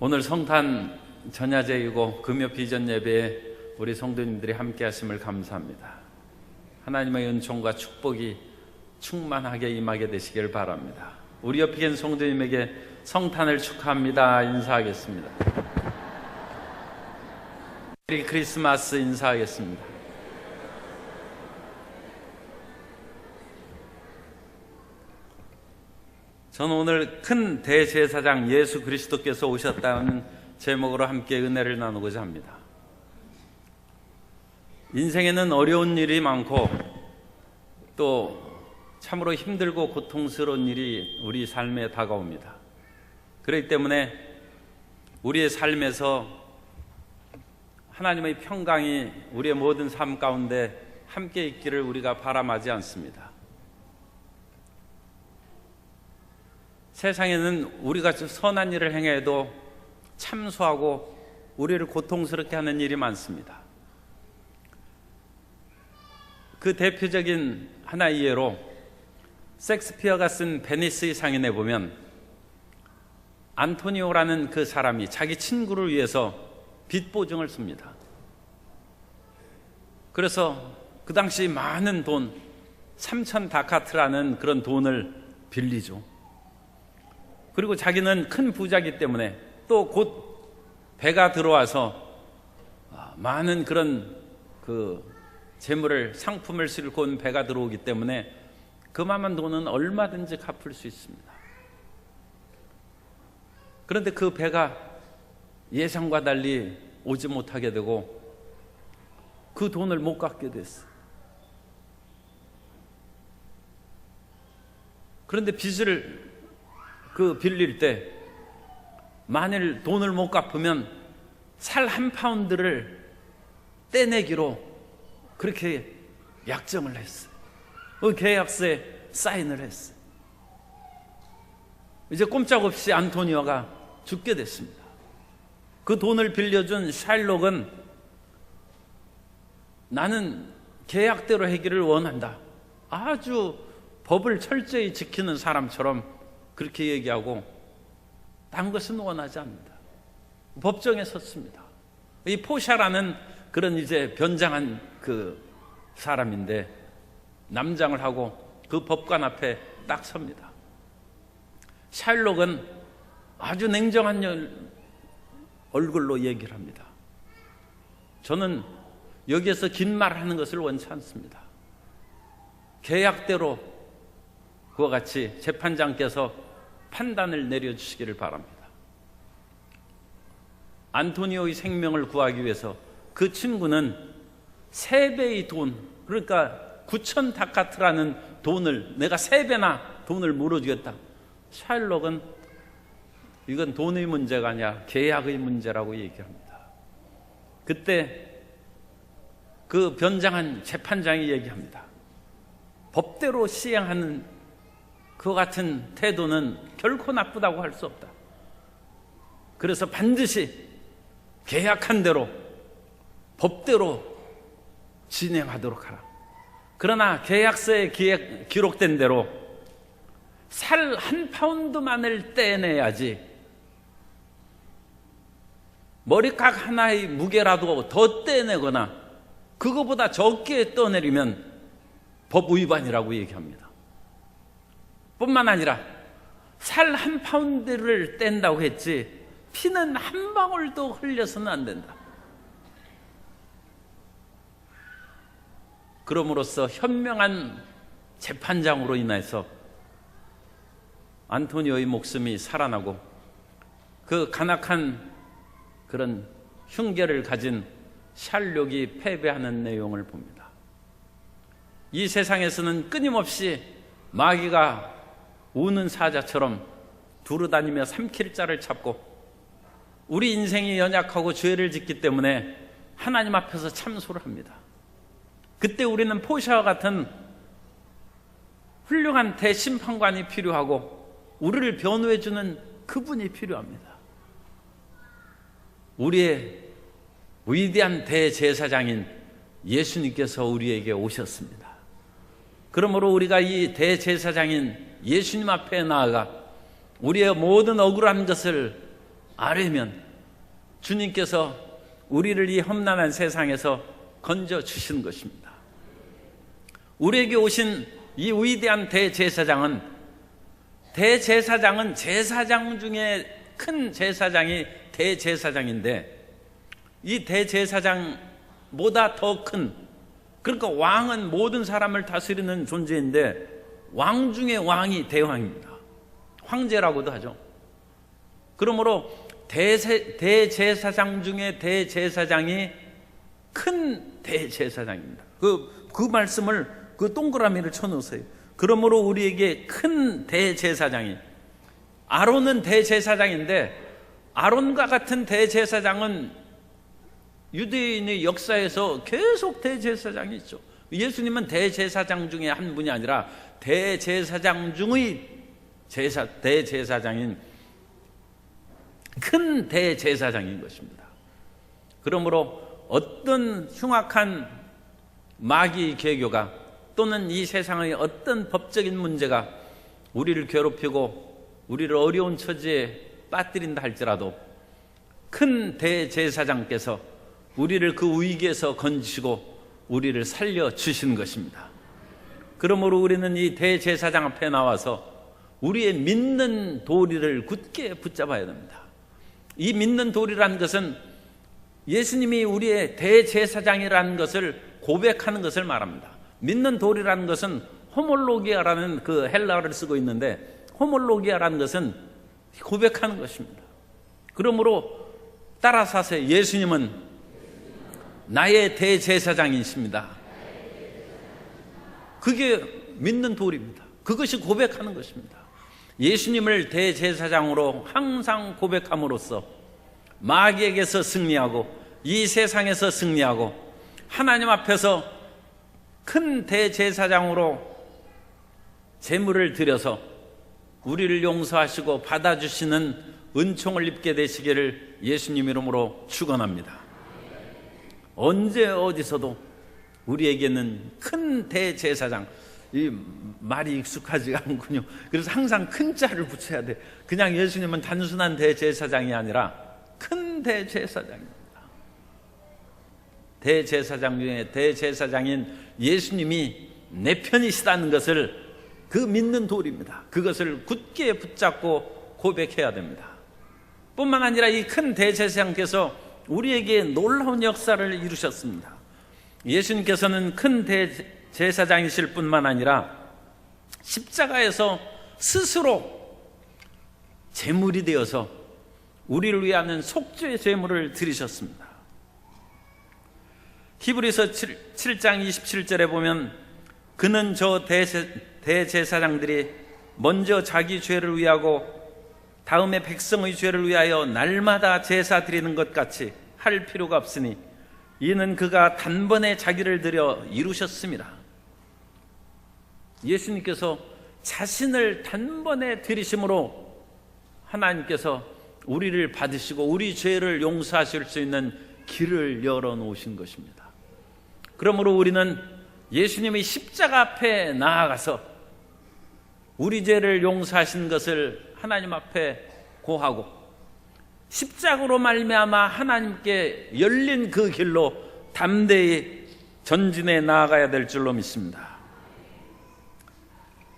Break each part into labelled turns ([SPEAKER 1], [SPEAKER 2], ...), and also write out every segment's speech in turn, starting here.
[SPEAKER 1] 오늘 성탄 전야제이고 금요 비전 예배에 우리 성도님들이 함께 하심을 감사합니다. 하나님의 은총과 축복이 충만하게 임하게 되시길 바랍니다. 우리 옆에 계신 성도님에게 성탄을 축하합니다 인사하겠습니다. 메리 크리스마스 인사하겠습니다. 저는 오늘 큰 대제사장 예수 그리스도께서 오셨다는 제목으로 함께 은혜를 나누고자 합니다. 인생에는 어려운 일이 많고 또 참으로 힘들고 고통스러운 일이 우리 삶에 다가옵니다. 그렇기 때문에 우리의 삶에서 하나님의 평강이 우리의 모든 삶 가운데 함께 있기를 우리가 바람하지 않습니다. 세상에는 우리가 선한 일을 행해도 참소하고 우리를 고통스럽게 하는 일이 많습니다. 그 대표적인 하나의 예로 셰익스피어가 쓴 베니스의 상인에 보면 안토니오라는 그 사람이 자기 친구를 위해서 빚 보증을 씁니다. 그래서 그 당시 많은 돈 3,000 다카트라는 그런 돈을 빌리죠. 그리고 자기는 큰 부자이기 때문에 또 곧 배가 들어와서 많은 그런 재물을 상품을 싣고 온 배가 들어오기 때문에 그만한 돈은 얼마든지 갚을 수 있습니다. 그런데 그 배가 예상과 달리 오지 못하게 되고 그 돈을 못 갚게 됐어요. 그런데 빚을 빌릴 때 만일 돈을 못 갚으면 살 한 파운드를 떼내기로 그렇게 약정을 했어요. 그 계약서에 사인을 했어요. 이제 꼼짝없이 안토니오가 죽게 됐습니다. 그 돈을 빌려준 샤일록은 나는 계약대로 하기를 원한다. 아주 법을 철저히 지키는 사람처럼 그렇게 얘기하고 딴 것은 원하지 않는다. 법정에 섰습니다. 이 포샤라는 그런 이제 변장한 그 사람인데 남장을 하고 그 법관 앞에 딱 섭니다. 샤일록은 아주 냉정한 얼굴로 얘기를 합니다. 저는 여기에서 긴 말 하는 것을 원치 않습니다. 계약대로 그와 같이 재판장께서 판단을 내려주시기를 바랍니다. 안토니오의 생명을 구하기 위해서 그 친구는 3배의 돈, 그러니까 9,000 다카트라는 돈을 내가 3배나 돈을 물어주겠다. 샤일록은 이건 돈의 문제가 아니라 계약의 문제라고 얘기합니다. 그때 그 변장한 재판장이 얘기합니다. 법대로 시행하는 그 같은 태도는 결코 나쁘다고 할 수 없다. 그래서 반드시 계약한 대로 법대로 진행하도록 하라. 그러나 계약서에 기록된 대로 살 한 파운드만을 떼내야지 머리카락 하나의 무게라도 더 떼내거나 그거보다 적게 떠내리면 법 위반이라고 얘기합니다. 뿐만 아니라 살 한 파운드를 뗀다고 했지 피는 한 방울도 흘려서는 안 된다. 그럼으로써 현명한 재판장으로 인해서 안토니오의 목숨이 살아나고 그 간악한 그런 흉계를 가진 샬록이 패배하는 내용을 봅니다. 이 세상에서는 끊임없이 마귀가 우는 사자처럼 두루다니며 삼킬 자를 찾고 우리 인생이 연약하고 죄를 짓기 때문에 하나님 앞에서 참소를 합니다. 그때 우리는 포샤와 같은 훌륭한 대심판관이 필요하고 우리를 변호해주는 그분이 필요합니다. 우리의 위대한 대제사장인 예수님께서 우리에게 오셨습니다. 그러므로 우리가 이 대제사장인 예수님 앞에 나아가 우리의 모든 억울한 것을 아뢰면 주님께서 우리를 이 험난한 세상에서 건져주시는 것입니다. 우리에게 오신 이 위대한 대제사장은 제사장 중에 큰 제사장이 대제사장인데, 이 대제사장보다 더 큰, 그러니까 왕은 모든 사람을 다스리는 존재인데 왕 중에 왕이 대왕입니다. 황제라고도 하죠. 그러므로 대제사장 중에 대제사장이 큰 대제사장입니다. 그 말씀을, 그 동그라미를 쳐놓으세요. 그러므로 우리에게 큰 대제사장이, 아론은 대제사장인데 아론과 같은 대제사장은 유대인의 역사에서 계속 대제사장이 있죠. 예수님은 대제사장 중에 한 분이 아니라 대제사장 중의 대제사장인 큰 대제사장인 것입니다. 그러므로 어떤 흉악한 마귀 계교가 또는 이 세상의 어떤 법적인 문제가 우리를 괴롭히고 우리를 어려운 처지에 빠뜨린다 할지라도 큰 대제사장께서 우리를 그 위기에서 건지시고 우리를 살려주시는 것입니다. 그러므로 우리는 이 대제사장 앞에 나와서 우리의 믿는 도리를 굳게 붙잡아야 됩니다. 이 믿는 도리라는 것은 예수님이 우리의 대제사장이라는 것을 고백하는 것을 말합니다. 믿는 도리라는 것은 호몰로기아라는 그 헬라어를 쓰고 있는데, 호몰로기아라는 것은 고백하는 것입니다. 그러므로 따라서 하세요. 예수님은 나의 대제사장이십니다. 그게 믿는 도리입니다. 그것이 고백하는 것입니다. 예수님을 대제사장으로 항상 고백함으로써 마귀에게서 승리하고 이 세상에서 승리하고 하나님 앞에서 큰 대제사장으로 제물을 드려서 우리를 용서하시고 받아주시는 은총을 입게 되시기를 예수님 이름으로 축원합니다. 언제 어디서도 우리에게는 큰 대제사장, 이 말이 익숙하지가 않군요. 그래서 항상 큰 자를 붙여야 돼. 그냥 예수님은 단순한 대제사장이 아니라 큰 대제사장입니다. 대제사장 중에 대제사장인 예수님이 내 편이시다는 것을, 그 믿는 도리입니다. 그것을 굳게 붙잡고 고백해야 됩니다. 뿐만 아니라 이 큰 대제사장께서 우리에게 놀라운 역사를 이루셨습니다. 예수님께서는 큰 대제사장이실 뿐만 아니라 십자가에서 스스로 제물이 되어서 우리를 위하는 속죄의 제물을 드리셨습니다. 히브리서 7장 27절에 보면 그는 저 대제사장들이 먼저 자기 죄를 위하고 다음에 백성의 죄를 위하여 날마다 제사 드리는 것 같이 할 필요가 없으니 이는 그가 단번에 자기를 드려 이루셨습니다. 예수님께서 자신을 단번에 드리심으로 하나님께서 우리를 받으시고 우리 죄를 용서하실 수 있는 길을 열어놓으신 것입니다. 그러므로 우리는 예수님의 십자가 앞에 나아가서 우리 죄를 용서하신 것을 하나님 앞에 고하고 십자가로 말미암아 하나님께 열린 그 길로 담대히 전진해 나아가야 될 줄로 믿습니다.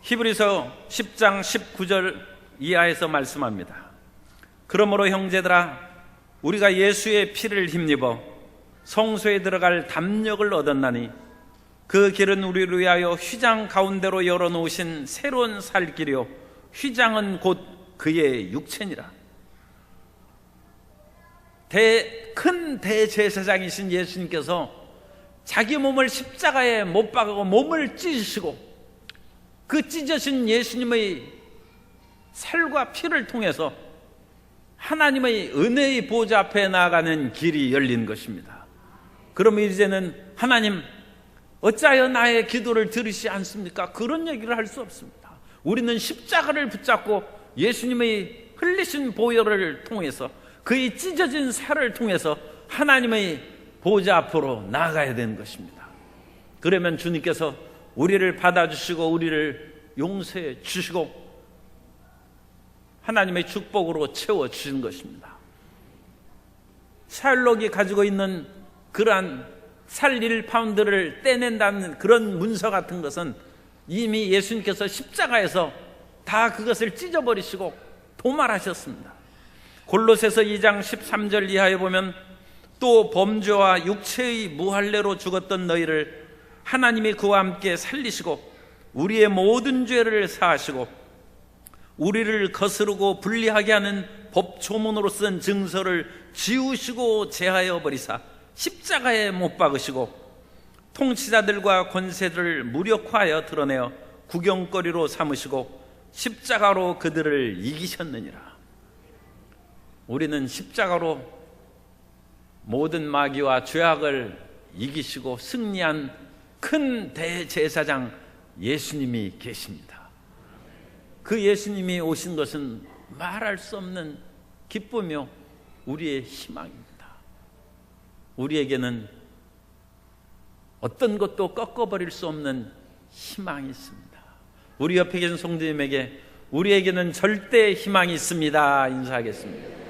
[SPEAKER 1] 히브리서 10장 19절 이하에서 말씀합니다. 그러므로 형제들아, 우리가 예수의 피를 힘입어 성소에 들어갈 담력을 얻었나니 그 길은 우리를 위하여 휘장 가운데로 열어놓으신 새로운 살 길이요 휘장은 곧 그의 육체니라. 큰 대제사장이신 예수님께서 자기 몸을 십자가에 못 박고 몸을 찢으시고 그 찢으신 예수님의 살과 피를 통해서 하나님의 은혜의 보좌 앞에 나아가는 길이 열린 것입니다. 그러면 이제는 하나님 어찌하여 나의 기도를 들으시지 않습니까? 그런 얘기를 할 수 없습니다. 우리는 십자가를 붙잡고 예수님의 흘리신 보혈을 통해서 그의 찢어진 살을 통해서 하나님의 보좌 앞으로 나아가야 되는 것입니다. 그러면 주님께서 우리를 받아주시고 우리를 용서해 주시고 하나님의 축복으로 채워주시는 것입니다. 샤일록이 가지고 있는 그러한 살 1파운드를 떼낸다는 그런 문서 같은 것은 이미 예수님께서 십자가에서 다 그것을 찢어버리시고 도말하셨습니다. 골로새서 2장 13절 이하에 보면 또 범죄와 육체의 무할례로 죽었던 너희를 하나님이 그와 함께 살리시고 우리의 모든 죄를 사하시고 우리를 거스르고 불리하게 하는 법조문으로 쓴 증서를 지우시고 제하여 버리사 십자가에 못 박으시고 통치자들과 권세들을 무력화하여 드러내어 구경거리로 삼으시고 십자가로 그들을 이기셨느니라. 우리는 십자가로 모든 마귀와 죄악을 이기시고 승리한 큰 대제사장 예수님이 계십니다. 그 예수님이 오신 것은 말할 수 없는 기쁨이요 우리의 희망입니다. 우리에게는 어떤 것도 꺾어버릴 수 없는 희망이 있습니다. 우리 옆에 계신 성도님에게 우리에게는 절대 희망이 있습니다 인사하겠습니다.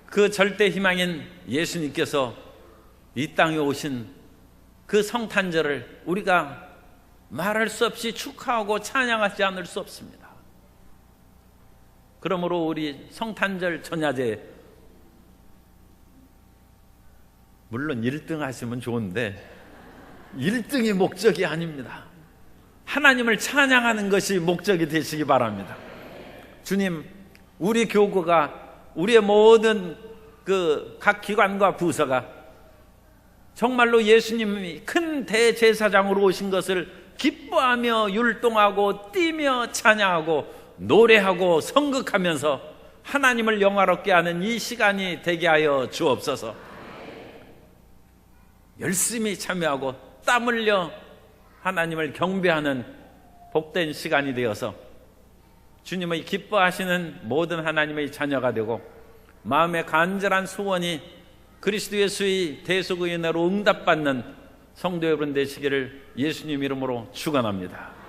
[SPEAKER 1] 그 절대 희망인 예수님께서 이 땅에 오신 그 성탄절을 우리가 말할 수 없이 축하하고 찬양하지 않을 수 없습니다. 그러므로 우리 성탄절 전야제에 물론 1등 하시면 좋은데 1등이 목적이 아닙니다. 하나님을 찬양하는 것이 목적이 되시기 바랍니다. 주님, 우리 교구가 우리의 모든 그 각 기관과 부서가 정말로 예수님이 큰 대제사장으로 오신 것을 기뻐하며 율동하고 뛰며 찬양하고 노래하고 성극하면서 하나님을 영화롭게 하는 이 시간이 되게 하여 주옵소서. 열심히 참여하고 땀 흘려 하나님을 경배하는 복된 시간이 되어서 주님의 기뻐하시는 모든 하나님의 자녀가 되고 마음의 간절한 소원이 그리스도 예수의 대속의 은혜로 응답받는 성도 여러분 되시기를 예수님 이름으로 축원합니다.